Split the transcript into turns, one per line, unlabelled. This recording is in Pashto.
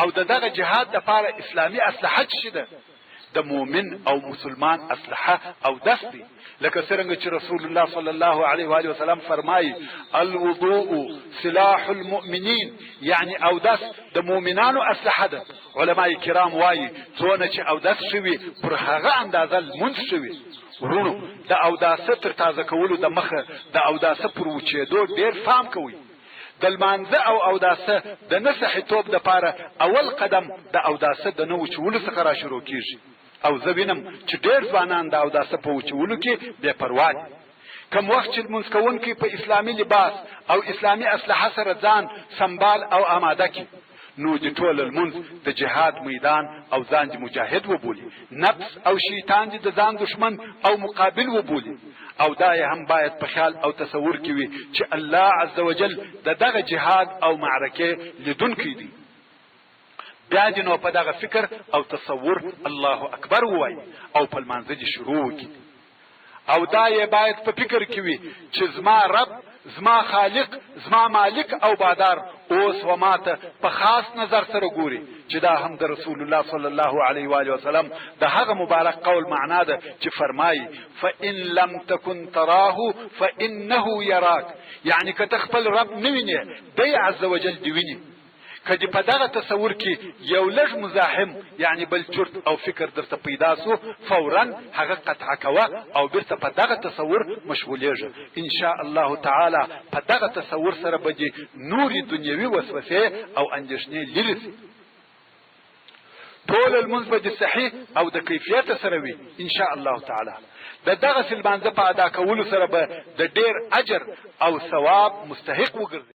او دغه جهاد لپاره اسلامي اسلحه شته د مؤمن او مسلمان اسلحه او دس دي لکه څنګه چې رسول الله صلی الله علیه و آله وسلم فرمایي الوضوء سلاح المؤمنین، یعنی او دس د مؤمنانو اسلحه ده. علماء کرام وایي څونه چې او دس شوي پر هغه اندازه لمونځ شوي. ورونو د اوداسه تر تازه کولو د مخه د اوداسه پر وچېدو ډیر فام کوي. د لمانځه او اوداسه د نصح توب د پاره اول قدم د اوداسه د نو وچولو څخه را شروع کیږي. او زه وینم چې ډیر ځوانان د اوداسه په وچولو کې بې پروا دي. کوم وخت چې لمونځ کوونکی په اسلامي لباس او اسلامي اسلحه سره ځان سنبال او آماده کړي، نو د ټول لمونځ د جهاد میدان او ځان د مجاهد وبولي، نفس او شیطان د ځان دشمن او مقابل وبولي. او دا هم باید په خیال او تصور کې وي چې الله عزوجل دغه جهاد او معرکه لیدونکی دی. بیا دې نو په دغه فکر او تصور الله اکبر ووایي او په لمانځه دې شروع وکړي. او دا یې باید په فکر کې وي چې زما رب، زما خالق، زما مالک او بادار اوس و ماته په خاص نظر سره ګوري، چې دا هم د رسول الله صلی الله علیه و آله وسلم د هغه مبارک قول معنا ده چې فرمایي فإن لم تكن تراه فإنه يراك، یعنی که خپل رب نه وینې دی عز وجل دی ویني. کدی په دغه تصور کې یو لږ مزاحم یعنی بل چرت او فکر درته پیدا سو، فورا هغه قطع کوه او بیرته په دغه تصور مشغولیږه. ان شاء الله تعالی په دغه تصور سره به دې نورې دنیوي وسوسې او اندېښنې لرې سي. ټول لمونځ به دې صحیح او د کیفیت سره وي ان شاء الله تعالی. د دغه لمانځه په ادا کولو سره به د ډیر اجر او ثواب مستحق وګرځي.